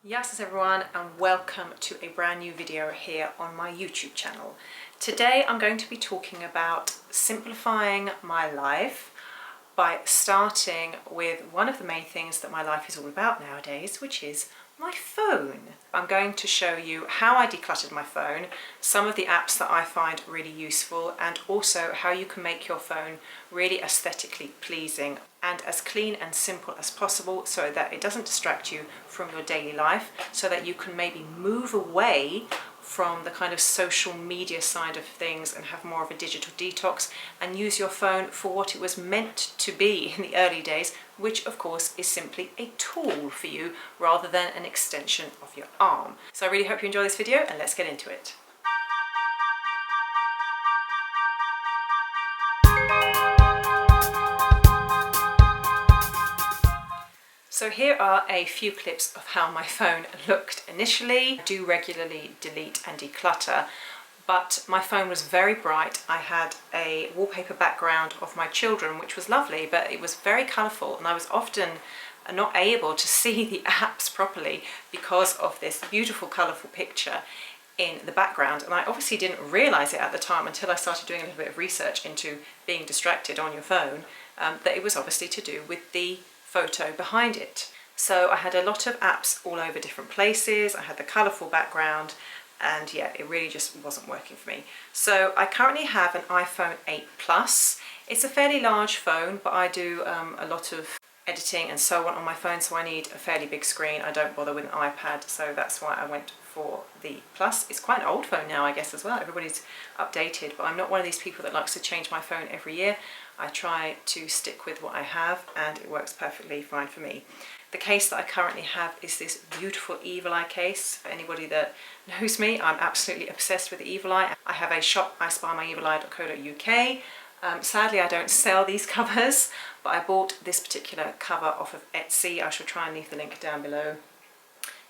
Yes everyone, and welcome to a brand new video here on my YouTube channel. Today I'm going to be talking about simplifying my life by starting with one of the main things that my life is all about nowadays, which is my phone. I'm going to show you how I decluttered my phone, some of the apps that I find really useful, and also how you can make your phone really aesthetically pleasing and as clean and simple as possible so that it doesn't distract you from your daily life, so that you can maybe move away from the kind of social media side of things and have more of a digital detox and use your phone for what it was meant to be in the early days, which of course is simply a tool for you rather than an extension of your arm. So I really hope you enjoy this video, and let's get into it. So here are a few clips of how my phone looked initially. I do regularly delete and declutter, but my phone was very bright. I had a wallpaper background of my children, which was lovely, but it was very colourful, and I was often not able to see the apps properly because of this beautiful colourful picture in the background. And I obviously didn't realise it at the time until I started doing a little bit of research into being distracted on your phone, that it was obviously to do with the photo behind it. So I had a lot of apps all over different places. I had the colourful background, and yeah, it really just wasn't working for me. So I currently have an iPhone 8 Plus. It's a fairly large phone, but I do a lot of editing and so on my phone, so I need a fairly big screen. I don't bother with an iPad, so that's why I went for the Plus. It's quite an old phone now, I guess, as well. Everybody's updated, but I'm not one of these people that likes to change my phone every year. I try to stick with what I have, and it works perfectly fine for me. The case that I currently have is this beautiful Evil Eye case. For anybody that knows me, I'm absolutely obsessed with the Evil Eye. I have a shop, ispymyevileye.co.uk. Sadly, I don't sell these covers, but I bought this particular cover off of Etsy. I shall try and leave the link down below.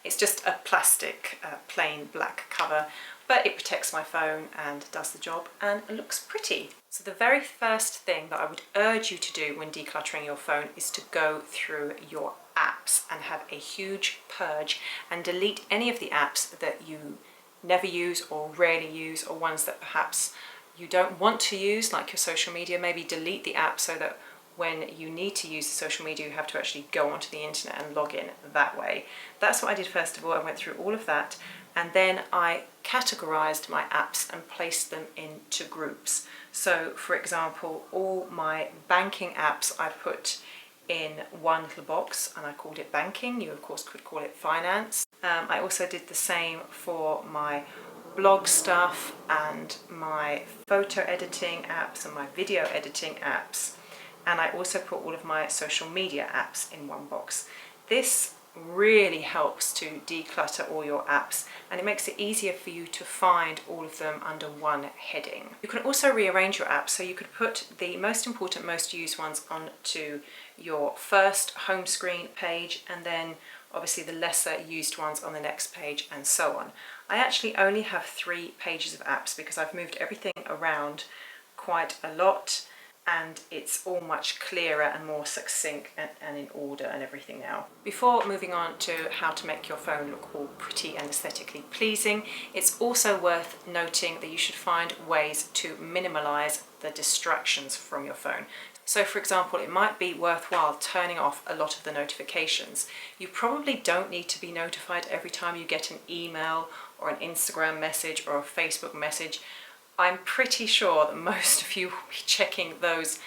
It's just a plastic, plain black cover, but it protects my phone and does the job and looks pretty. So the very first thing that I would urge you to do when decluttering your phone is to go through your apps and have a huge purge and delete any of the apps that you never use or rarely use, or ones that perhaps you don't want to use, like your social media. Maybe delete the app so that when you need to use the social media, you have to actually go onto the internet and log in that way. That's what I did first of all. I went through all of that, and then I categorized my apps and placed them into groups. So for example, all my banking apps I put in one little box, and I called it banking. You of course could call it finance. I also did the same for my blog stuff and my photo editing apps and my video editing apps. And I also put all of my social media apps in one box. This really helps to declutter all your apps, and it makes it easier for you to find all of them under one heading. You can also rearrange your apps, so you could put the most important, most used ones onto your first home screen page, and then obviously the lesser used ones on the next page, and so on. I actually only have 3 pages of apps because I've moved everything around quite a lot, and it's all much clearer and more succinct and in order and everything now. Before moving on to how to make your phone look all pretty and aesthetically pleasing, it's also worth noting that you should find ways to minimize the distractions from your phone. So for example, it might be worthwhile turning off a lot of the notifications. You probably don't need to be notified every time you get an email or an Instagram message or a Facebook message. I'm pretty sure that most of you will be checking those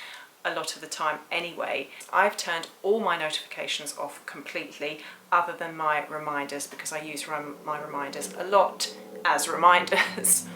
a lot of the time anyway. I've turned all my notifications off completely, other than my reminders, because I use my reminders a lot as reminders.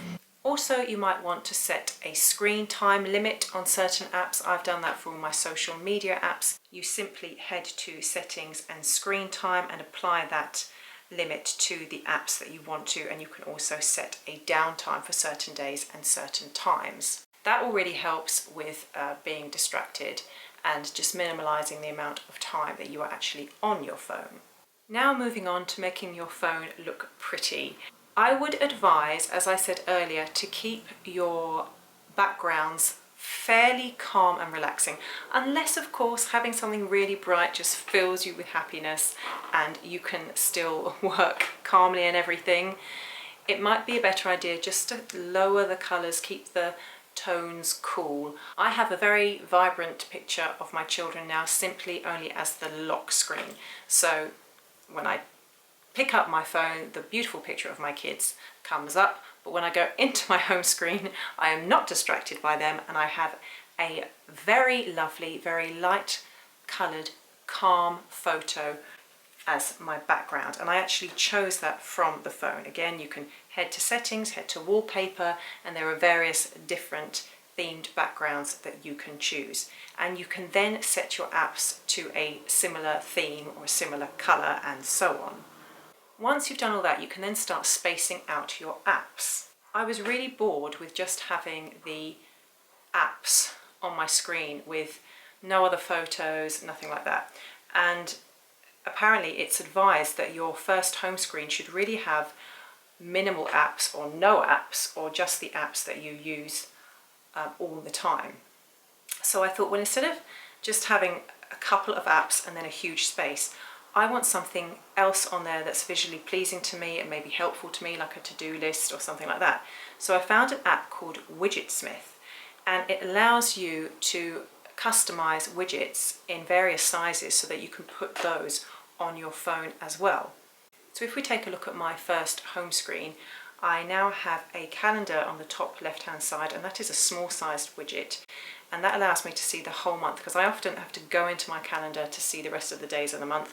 Also, you might want to set a screen time limit on certain apps. I've done that for all my social media apps. You simply head to settings and screen time and apply that limit to the apps that you want to, and you can also set a downtime for certain days and certain times. That all really helps with being distracted and just minimalizing the amount of time that you are actually on your phone. Now moving on to making your phone look pretty. I would advise, as I said earlier, to keep your backgrounds fairly calm and relaxing, unless of course having something really bright just fills you with happiness and you can still work calmly and everything. It might be a better idea just to lower the colours, keep the tones cool. I have a very vibrant picture of my children now simply only as the lock screen. So when I pick up my phone, the beautiful picture of my kids comes up, but when I go into my home screen, I am not distracted by them, and I have a very lovely, very light coloured, calm photo as my background. And I actually chose that from the phone. Again, you can head to settings, head to wallpaper, and there are various different themed backgrounds that you can choose. And you can then set your apps to a similar theme or a similar colour and so on. Once you've done all that, you can then start spacing out your apps. I was really bored with just having the apps on my screen with no other photos, nothing like that. And apparently it's advised that your first home screen should really have minimal apps or no apps, or just the apps that you use all the time. So I thought, well, instead of just having a couple of apps and then a huge space, I want something else on there that's visually pleasing to me and maybe helpful to me, like a to-do list or something like that. So I found an app called Widgetsmith, and it allows you to customize widgets in various sizes so that you can put those on your phone as well. So if we take a look at my first home screen, I now have a calendar on the top left hand side, and that is a small sized widget, and that allows me to see the whole month, because I often have to go into my calendar to see the rest of the days of the month.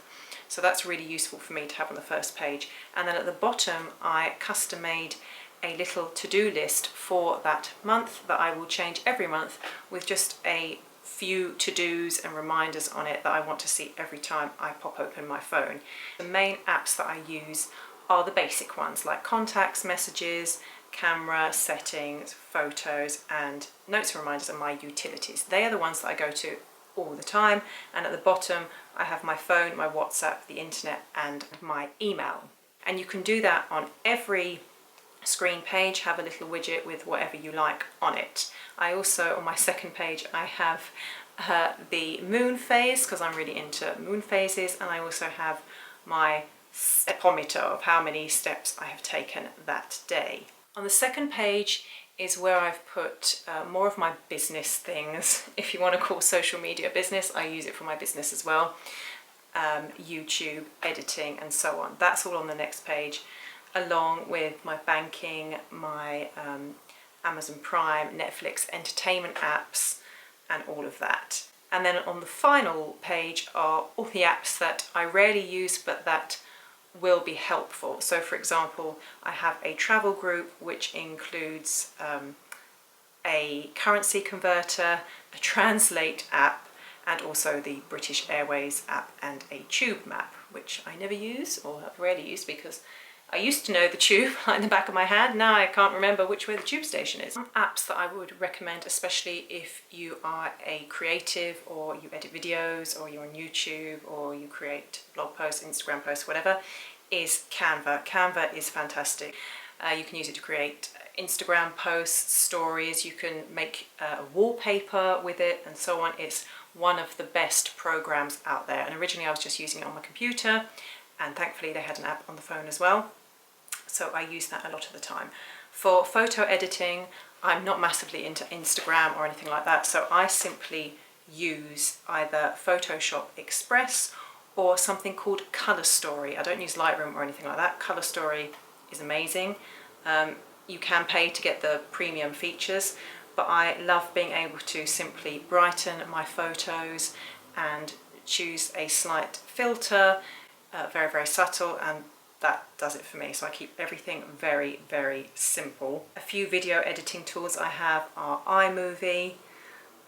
So that's really useful for me to have on the first page. And then at the bottom I custom made a little to-do list for that month that I will change every month, with just a few to-dos and reminders on it that I want to see every time I pop open my phone. The main apps that I use are the basic ones like contacts, messages, camera, settings, photos, and notes and reminders are my utilities. They are the ones that I go to all the time, and at the bottom I have my phone, my WhatsApp, the internet, and my email. And you can do that on every screen page, have a little widget with whatever you like on it. I also, on my second page, I have the moon phase, because I'm really into moon phases, and I also have my stepometer of how many steps I have taken that day. On the second page is where I've put more of my business things. If you want to call social media business, I use it for my business as well. YouTube, editing, and so on. That's all on the next page, along with my banking, my Amazon Prime, Netflix, entertainment apps, and all of that. And then on the final page are all the apps that I rarely use but that will be helpful. So for example, I have a travel group which includes a currency converter, a translate app, and also the British Airways app and a tube map, which I never use, or have rarely used, because I used to know the tube like the back of my hand. Now I can't remember which way the tube station is. Some apps that I would recommend, especially if you are a creative, or you edit videos, or you're on YouTube, or you create blog posts, Instagram posts, whatever, is Canva. Canva is fantastic. You can use it to create Instagram posts, stories, you can make a wallpaper with it, and so on. It's one of the best programs out there, and originally I was just using it on my computer, and thankfully they had an app on the phone as well, so I use that a lot of the time. For photo editing, I'm not massively into Instagram or anything like that, so I simply use either Photoshop Express or something called Color Story. I don't use Lightroom or anything like that. Color Story is amazing. You can pay to get the premium features, but I love being able to simply brighten my photos and choose a slight filter, very, very subtle, and that does it for me. So I keep everything very, very simple. A few video editing tools I have are iMovie,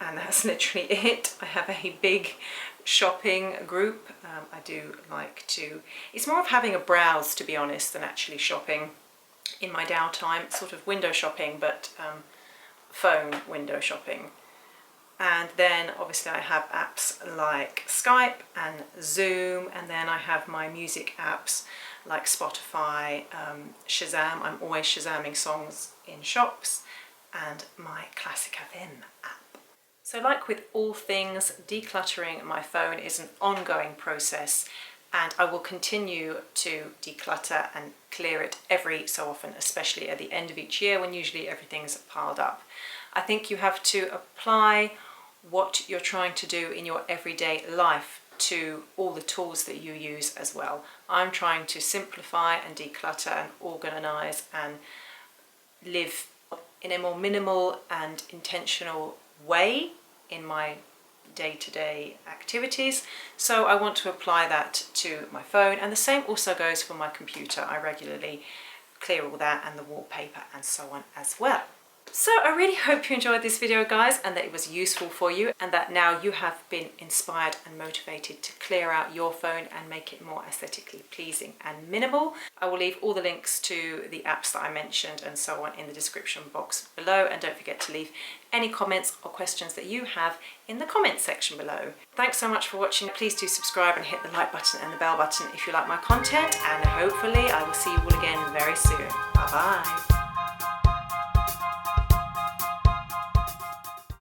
and that's literally it. I have a big shopping group. I do like to, it's more of having a browse, to be honest, than actually shopping in my downtime. It's sort of window shopping, but phone window shopping. And then obviously I have apps like Skype and Zoom, and then I have my music apps like Spotify, Shazam. I'm always Shazamming songs in shops, and my Classic FM app. So like with all things, decluttering my phone is an ongoing process, and I will continue to declutter and clear it every so often, especially at the end of each year when usually everything's piled up. I think you have to apply what you're trying to do in your everyday life to all the tools that you use as well. I'm trying to simplify and declutter and organise and live in a more minimal and intentional way in my day-to-day activities, so I want to apply that to my phone, and the same also goes for my computer. I regularly clear all that and the wallpaper and so on as well. So I really hope you enjoyed this video, guys, and that it was useful for you, and that now you have been inspired and motivated to clear out your phone and make it more aesthetically pleasing and minimal. I will leave all the links to the apps that I mentioned and so on in the description box below, and don't forget to leave any comments or questions that you have in the comments section below. Thanks so much for watching. Please do subscribe and hit the like button and the bell button if you like my content, and hopefully I will see you all again very soon. Bye bye.